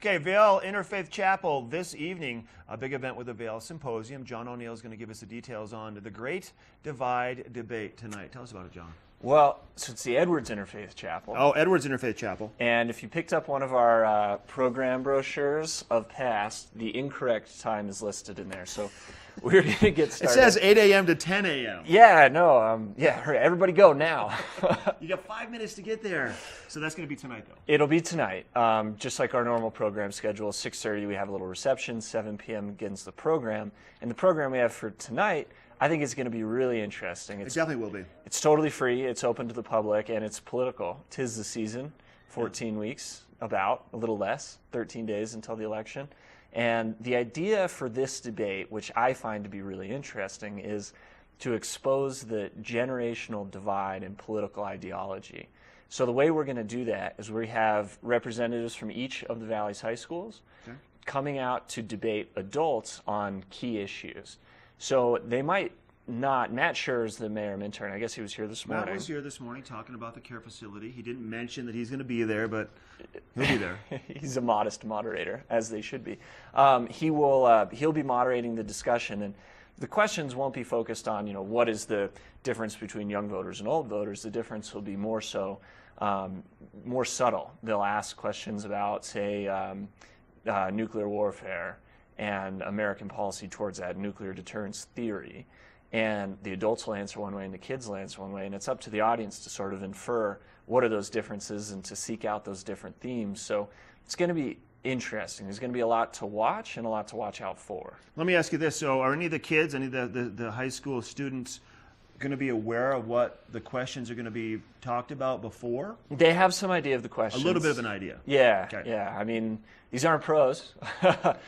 Okay, Vail Interfaith Chapel this evening, a big event with the Vail Symposium. John O'Neill is going to give us the details on the Great Divide debate tonight. Tell us about it, John. Well, so it's the Edwards Interfaith Chapel. Oh, Edwards Interfaith Chapel. And if you picked up one of our program brochures of past, the incorrect time is listed in there. So we're going to get started. It says 8 a.m. to 10 a.m. Yeah, no, hurry, everybody go now. You got 5 minutes to get there. So that's going to be tonight, though. It'll be tonight. Just like our normal program schedule, 6:30 we have a little reception, 7 p.m. begins the program. And the program we have for tonight, I think is going to be really interesting. It definitely will be. It's totally free, it's open to the public, and it's political. 'Tis the season, 14 weeks, about, a little less, 13 days until the election. And the idea for this debate, which I find to be really interesting, is to expose the generational divide in political ideology. So the way we're going to do that is we have representatives from each of the Valley's high schools coming out to debate adults on key issues. So they might not, Matt Scherr is the mayor Minturn. I guess he was here this morning. Matt was here this morning talking about the care facility. He didn't mention that he's going to be there, but he'll be there. He's a modest moderator, as they should be. He'll be moderating the discussion, and the questions won't be focused on, what is the difference between young voters and old voters. The difference will be more so, more subtle. They'll ask questions about, say, nuclear warfare and American policy towards that, nuclear deterrence theory. And the adults will answer one way and the kids will answer one way, and it's up to the audience to sort of infer what are those differences and to seek out those different themes. So it's going to be interesting. There's going to be a lot to watch and a lot to watch out for. Let me ask you this. So are any of the kids, any of the high school students going to be aware of what the questions are going to be talked about before? They have some idea of the questions. A little bit of an idea. Yeah, okay. Yeah. I mean, these aren't pros.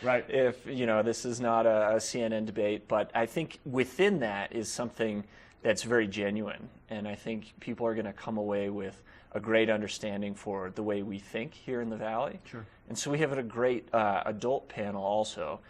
Right. If, this is not a CNN debate, but I think within that is something that's very genuine. And I think people are going to come away with a great understanding for the way we think here in the Valley. Sure. And so we have a great adult panel also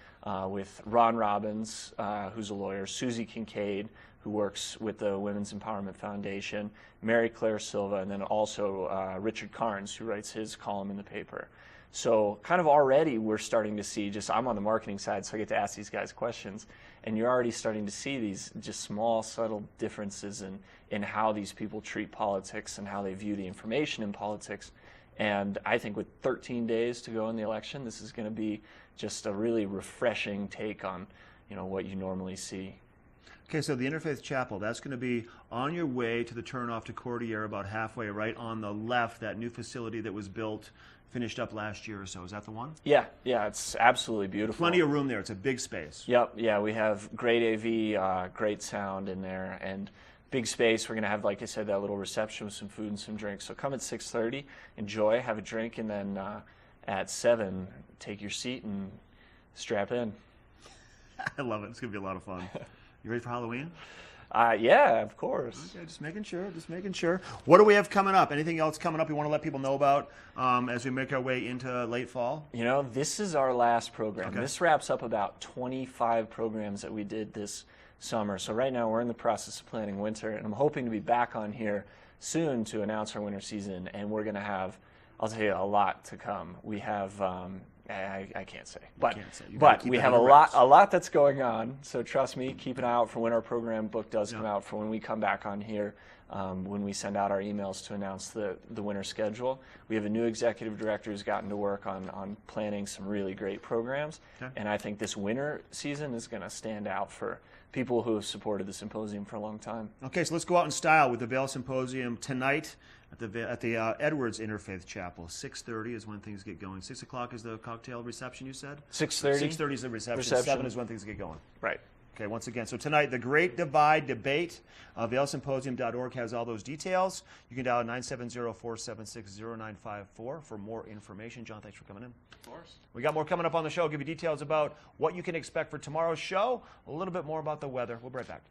with Ron Robbins, who's a lawyer, Susie Kincaid, who works with the Women's Empowerment Foundation, Mary Claire Silva, and then also Richard Carnes, who writes his column in the paper. So kind of already we're starting to see, I'm on the marketing side, so I get to ask these guys questions, and you're already starting to see these just small, subtle differences in how these people treat politics and how they view the information in politics. And I think with 13 days to go in the election, this is going to be just a really refreshing take on, what you normally see. Okay, so the Interfaith Chapel, that's going to be on your way to the turnoff to Cordier, about halfway, right on the left, that new facility that was built, finished up last year or so. Is that the one? Yeah, it's absolutely beautiful. Plenty of room there. It's a big space. Yep, yeah, we have great AV, great sound in there, and big space. We're going to have, like I said, that little reception with some food and some drinks. So come at 6:30, enjoy, have a drink, and then at 7, take your seat and strap in. I love it. It's going to be a lot of fun. You ready for Halloween? Yeah, of course. Okay, just making sure. What do we have coming up? Anything else coming up you want to let people know about as we make our way into late fall? This is our last program. Okay. This wraps up about 25 programs that we did this summer. So right now we're in the process of planning winter, and I'm hoping to be back on here soon to announce our winter season, and we're going to have, I'll tell you, a lot to come. We have... I can't say, but we have a lot that's going on. So trust me, keep an eye out for when our program book does come out, for when we come back on here, when we send out our emails to announce the winter schedule. We have a new executive director who's gotten to work on planning some really great programs, and I think this winter season is going to stand out for people who have supported the Symposium for a long time. Okay, so let's go out in style with the Vail Symposium tonight at the Edwards Interfaith Chapel. 6:30 is when things get going. 6 o'clock is the cocktail reception, you said? 6:30. 6:30 is the reception. 7 is when things get going. Right. Okay, once again, so tonight, the Great Divide Debate. VailSymposium.org has all those details. You can dial 970-476-0954 for more information. John, thanks for coming in. Of course. We got more coming up on the show. I'll give you details about what you can expect for tomorrow's show, a little bit more about the weather. We'll be right back.